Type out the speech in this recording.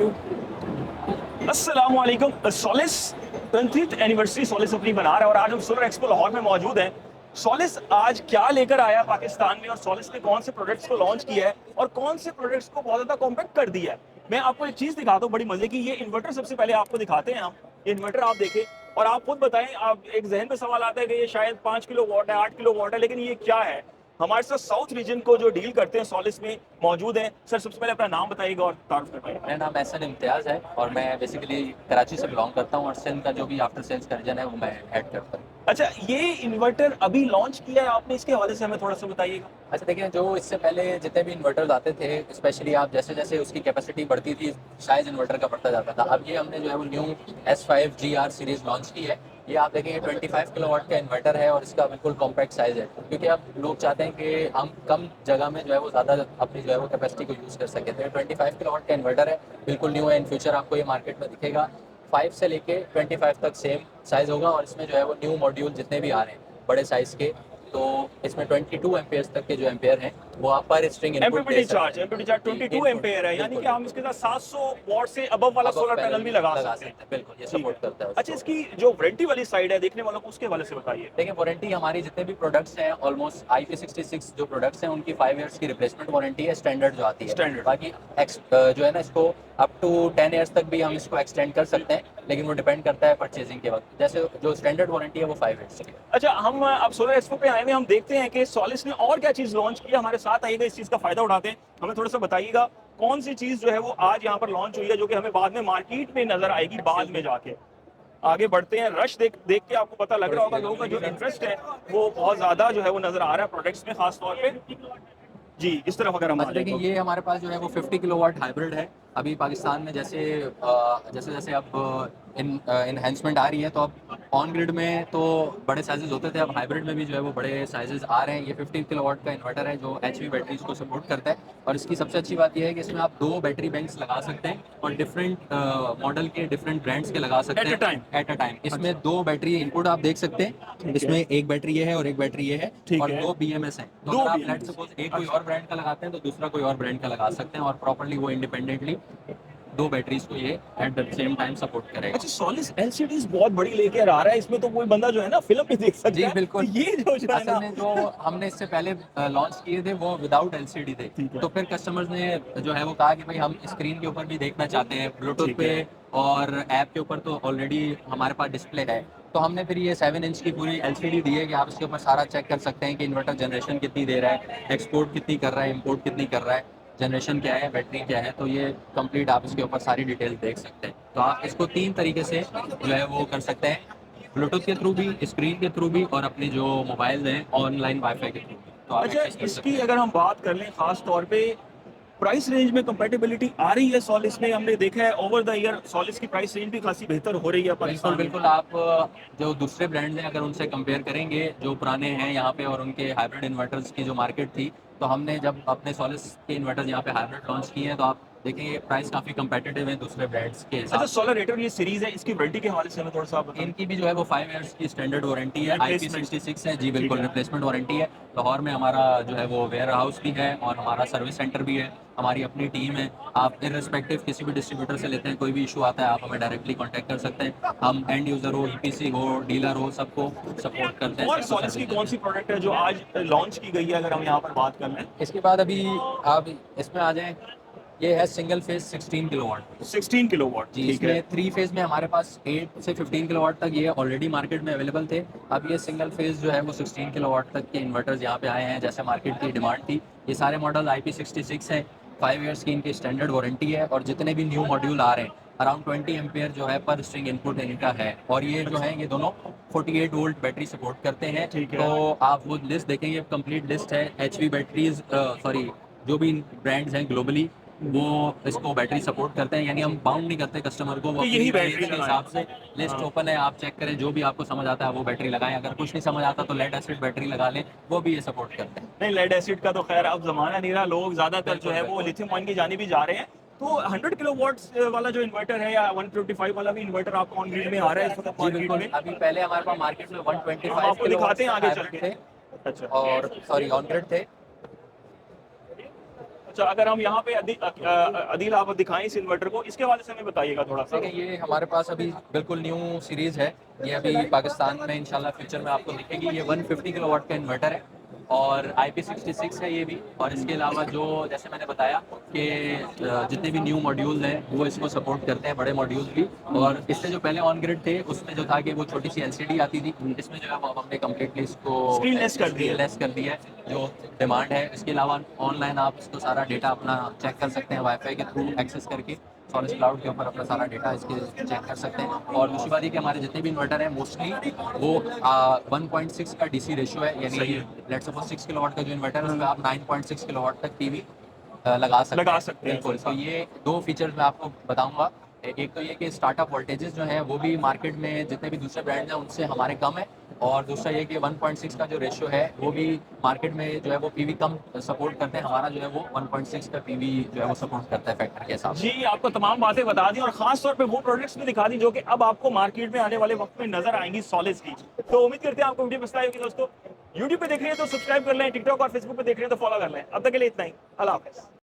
अस्सलामुअलैकुम। Solis 20th anniversary Solis अपनी मना रहा है और आज हम सोलर एक्सपो लाहौर में मौजूद हैं। सोलिस आज क्या लेकर आया पाकिस्तान में और सोलिस ने कौन से प्रोडक्ट्स को लॉन्च किया है और कौन से प्रोडक्ट्स को बहुत ज्यादा कॉम्पैक्ट कर दिया है। मैं आपको एक चीज दिखाता हूँ बड़ी मजे की। ये इन्वर्टर सबसे पहले आपको दिखाते हैं हम। ये इन्वर्टर आप देखें और आप खुद बताएं। आप एक जहन में सवाल आता है कि ये शायद 5 किलो वॉट है, 8 किलो वॉट है, लेकिन ये क्या है। हमारे साथ साउथ रीजन को जो डील करते हैं सॉलिस में मौजूद हैं। सर सबसे पहले अपना नाम बताइएगा और तारुफ करवाइएगा। मेरा नाम एहसन इम्तियाज़ है और मैं बेसिकली कराची से बिलोंग करता हूँ और सिंध का जो भी आफ्टर सेल्स का रीजन है वो मैं हेड करता हूँ। अच्छा, ये इन्वर्टर अभी लॉन्च किया है आपने, इसके हवाले से हमें थोड़ा सा बताइएगा। अच्छा देखिए, जो इससे पहले जितने भी इन्वर्टर्स आते थे, स्पेशली आप जैसे जैसे उसकी कैपेसिटी बढ़ती थी साइज इन्वर्टर का बढ़ता जाता था। अब ये हमने जो है वो न्यू S5GR सीरीज लॉन्च की है। ये आप देखेंगे 25 किलोवाट का इन्वर्टर है और इसका बिल्कुल कॉम्पैक्ट साइज है, क्योंकि अब लोग चाहते हैं कि हम कम जगह में जो है वो ज़्यादा अपनी जो है वो कैपेसिटी को यूज़ कर सकें। तो ये 25 किलोवाट का इन्वर्टर है, बिल्कुल न्यू है। इन फ्यूचर आपको ये मार्केट में दिखेगा। 5 से लेके 25 तक सेम साइज़ होगा और इसमें जो है वो न्यू मॉड्यूल जितने भी आ रहे हैं बड़े साइज़ के, तो इसमें 22 एम्पेयर तक के जो एम्पेयर हैं वो आप पर स्ट्रिंग इनपुट दे सकते हैं। एमपीपीटी चार्ज जी, 22 इनपुट एम्पेयर है, यानी कि बिल्कुल हम इसके साथ 700 वॉट से अबव वाला अब सोलर पैनल पैनल भी भी लगा लगा सकते हैं। सकते हैं। बिल्कुल ये ठीक है। सपोर्ट करता है अच्छा, उसको। इसकी जो वारंटी वाली साइड है देखने वालों को, उसके हवाले से बताइए। देखिए, वारंटी हमारी जितने भी प्रोडक्ट्स हैं ऑलमोस्ट IP66 जो प्रोडक्ट्स हैं उनकी 5 ईयर्स की रिप्लेसमेंट वारंटी है, स्टैंडर्ड जो आती है। स्टैंडर्ड। बाकी जो है ना, इसको अप टू 10 ईयर्स तक भी हम इसको एक्सटेंड कर सकते हैं, लेकिन वो डिपेंड करता है परचेजिंग के वक्त। जैसे जो स्टैंडर्ड वारंटी है वो 5 ईयर्स की है। अच्छा, हम अब सोलर एक्सपो पे आए हैं, हम देखते हैं कि सॉलिस ने और क्या चीज लॉन्च की है। हमारे साथ आइएगा, इस चीज का फायदा उठाते हैं। हमें थोड़ा सा बताइएगा कौन सी चीज जो है वो आज यहाँ पर लॉन्च हुई है, जो कि हमें बाद में मार्केट में नजर आएगी बाद में जाके। आगे बढ़ते हैं। रश देख देख के आपको पता लग रहा होगा, लोगों का जो इंटरेस्ट है वो बहुत ज्यादा जो है वो नजर आ रहा है प्रोडक्ट्स में, खास तौर पे। जी, इस तरफ अगर हम आ अच्छा जाए देखिए, तो। ये हमारे पास जो है वो 50 किलोवाट हाइब्रिड है। अभी पाकिस्तान में जैसे जैसे जैसे अब इन्हेंसमेंट आ रही है, तो अब ऑन ग्रिड में तो बड़े साइजेस होते थे, अब हाइब्रिड में भी जो है वो बड़े साइजेस आ रहे हैं। ये 50 किलोवाट का इन्वर्टर है जो एचवी बैटरीज को सपोर्ट करता है, और इसकी सबसे अच्छी बात यह है कि इसमें आप 2 बैटरी बैंक्स लगा सकते हैं और डिफरेंट मॉडल के डिफरेंट ब्रांड्स के लगा सकते एट हैं a time. At a time. इसमें अच्छा। 2 बैटरी इनपुट आप देख सकते हैं, ठीक इसमें है। एक बैटरी ये है और एक बैटरी ये है, ठीक और है। 2 BMS हैं। तो दो अगर भी आप हैं। लेट सपोज एक कोई अच्छा। और ब्रांड का लगाते हैं तो दूसरा कोई और ब्रांड का लगा सकते हैं, और प्रॉपर्ली वो इंडिपेंडेंटली 2 बैटरीज को ये at the same time support करेगा। अच्छा, सॉलिस एलसीडीज बहुत बड़ी लेके आ रहा है, इसमें तो कोई बंदा जो है ना फिल्म भी देख सकता जी है। तो बिल्कुल। ये जो है असल ना। में जो हमने इससे पहले लॉन्च किए थे वो विदाउट एलसीडी थे, ठीक है। तो फिर कस्टमर्स ने जो है वो कहा कि भाई हम स्क्रीन के ऊपर भी देखना चाहते हैं, ब्लूटूथ ठीक पे है। और ऐप के ऊपर तो ऑलरेडी हमारे पास डिस्प्ले है। तो हमने फिर ये 7 इंच की पूरी एलसीडी दी है कि आप इसके ऊपर सारा चेक कर सकते हैं कि इन्वर्टर जनरेशन कितनी दे रहा है, एक्सपोर्ट कितनी कर रहा है, इम्पोर्ट कितनी कर रहा है, जनरेशन क्या है, बैटरी क्या है। तो ये कंप्लीट आप इसके ऊपर सारी डिटेल्स देख सकते हैं। तो आप इसको 3 तरीके से जो है वो कर सकते हैं, ब्लूटूथ के थ्रू भी, स्क्रीन के थ्रू भी, और अपने जो मोबाइल हैं ऑनलाइन वाईफाई के थ्रू भी, तो आप अच्छा, एक्सेस कर इसकी सकते हैं। अगर हम बात कर लें खास तौर पे प्राइस रेंज में कंपैटिबिलिटी आ रही है सॉलिस में। हमने देखा है ओवर द ईयर सॉलिस की प्राइस रेंज भी खासी बेहतर हो रही है बिल्कुल पाकिस्तान में। बिल्कुल। आप जो दूसरे ब्रांड्स हैं अगर उनसे कंपेयर करेंगे जो पुराने हैं यहाँ पे, और उनके हाइब्रिड इन्वर्टर्स की जो मार्केट थी, तो हमने जब अपने सॉलिस के इन्वर्टर्स यहाँ पे हाइब्रिड लॉन्च किए हैं, तो आप देखेंगे प्राइस काफ़ी कंपेटिटिव है दूसरे ब्रांड्स के अच्छा, हिसाब से। सोलर रेटर ये सीरीज है, इसकी वारंटी के हवाले से हमें थोड़ा सा आप बताएं। इनकी भी जो है वो 5 ईयर्स की स्टैंडर्ड वारंटी है, रिप्लेसमेंट। IP66 है। जी ठीक बिल्कुल, है। रिप्लेसमेंट वारंटी है। लाहौर में हमारा जो है वो वेयर हाउस भी है और हमारा सर्विस सेंटर भी है, हमारी अपनी टीम है। आप इररिस्पेक्टिव किसी भी डिस्ट्रीब्यूटर से लेते हैं, कोई भी इशू आता है आप हमें डायरेक्टली कॉन्टैक्ट कर सकते हैं। हम एंड यूज़र हो, EPC हो, डीलर हो, सबको सपोर्ट करते हैं, और सबको सॉलिस की सर्विस कौन देते सी हैं। प्रोडक्ट है जो आज लॉन्च की गई है, अगर हम यहाँ पर बात कर लें। इसके बाद अभी आप इसमें आ जाएँ, ये है सिंगल फेज 16 किलोवाट। 16 किलोवाट। जी, ठीक है। इसमें 3 फेज में हमारे पास 8 से 15 किलोवाट तक ये ऑलरेडी मार्केट में अवेलेबल थे। अब ये सिंगल फेज जो है वो 16 किलोवाट तक के इन्वर्टर्स यहाँ पे आए हैं, जैसे मार्केट की डिमांड थी। ये सारे मॉडल IP66 हैं, 5 ईयर्स की इनकी स्टैंडर्ड वारंटी है, और जितने भी न्यू मॉड्यूल आ रहे हैं अराउंड 20 एम्पेयर जो है पर स्ट्रिंग इनपुट इनका है, और ये जो है ये दोनों 48 वोल्ट बैटरी सपोर्ट करते हैं। ठीक है। तो आप वो लिस्ट देखेंगे, कंप्लीट लिस्ट है। एचवी बैटरीज, सॉरी, जो भी ब्रांड्स हैं ग्लोबली वो इसको बैटरी सपोर्ट करते हैं, यानी हम बाउंड नहीं करते कस्टमर को, वो कि अपनी यही बैटरी रेंज के लगाएं। हिसाब से लिस्ट हाँ। ओपन है, आप चेक करें, जो भी आपको समझ आता है वो बैटरी लगाएं। अगर कुछ नहीं समझ आता तो लेड एसिड बैटरी लगा लें, वो भी ये सपोर्ट करते हैं। नहीं, लेड एसिड का तो खैर अब जमाना नहीं रहा, लोग ज्यादातर जो बिल्कुल है वो बिल्कुल। लिथियम आयन की जानिब ही जा रहे हैं। तो 100 किलोवाट वाला जो इन्वर्टर है या 125 वाला भी इन्वर्टर आपको ऑन ग्रिड में आ रहा है इस वक्त जी मार्केट बिल्कुल। में। अभी पहले हमारे पास मार्केट में हम 125 आपको किलोवाट दिखाते हैं तक आगे चल हाइब्रिड के। थे, अच्छा। और सॉरी ऑन ग्रिड थे। अच्छा, अगर हम यहाँ पे अदील आप दिखाएं इस इन्वर्टर को, इसके हवाले से हमें बताइएगा थोड़ा सा। देखिए ये हमारे पास अभी बिल्कुल न्यू सीरीज है, ये अभी पाकिस्तान में इंशाल्लाह फ्यूचर में आपको दिखेगी। ये 150 किलोवाट का इन्वर्टर है और IP66 है ये भी। और इसके अलावा जो जैसे मैंने बताया कि जितने भी न्यू मॉड्यूल हैं वो इसको सपोर्ट करते हैं, बड़े मॉड्यूल भी। और इससे जो पहले ऑन ग्रिड थे उसमें जो था कि वो छोटी सी LCD आती थी, इसमें जो है वो हमने कम्प्लीटली इसको Screenless कर दिया है। स्क्रीनलेस कर दिया है जो डिमांड है। इसके अलावा ऑनलाइन आप इसको सारा डेटा अपना चेक कर सकते हैं, वाईफाई के थ्रू एक्सेस करके सॉलिस क्लाउड के ऊपर अपना सारा डेटा इसके चेक कर सकते हैं। और दूसरी बात ये कि हमारे जितने भी इन्वर्टर हैं मोस्टली वो 1.6 का DC रेशियो है, यानी लेट्स सपोज 6 किलोवाट का जो इन्वर्टर है उसमें आप 9.6 किलोवाट तक PV लगा सकते हैं। बिल्कुल, तो ये दो फीचर्स मैं आपको बताऊंगा। एक तो ये कि स्टार्टअप वोल्टेजेस जो हैं वो भी मार्केट में जितने भी दूसरे ब्रांड्स हैं उनसे हमारे कम है। और दूसरा ये कि 1.6 का जो रेशियो है वो भी मार्केट में जो है वो PV कम सपोर्ट करते हैं, हमारा जो है वो 1.6 का PV जो है वो सपोर्ट करता है फैक्टर के हिसाब से। जी, आपको तमाम बातें बता दी और खास तौर पे वो प्रोडक्ट्स भी दिखा दी जो कि अब आपको मार्केट में आने वाले वक्त में नजर आएंगी सॉलिस की। तो उम्मीद करते हैं आपको वीडियो पसंद आई होगी दोस्तों। यूट्यूब पे देख रहे हैं तो सब्सक्राइब कर लें, टिकटॉक और फेसबुक पे देख रहे हैं तो फॉलो कर लें। अब तक के लिए इतना ही, अल्लाह हाफिज़।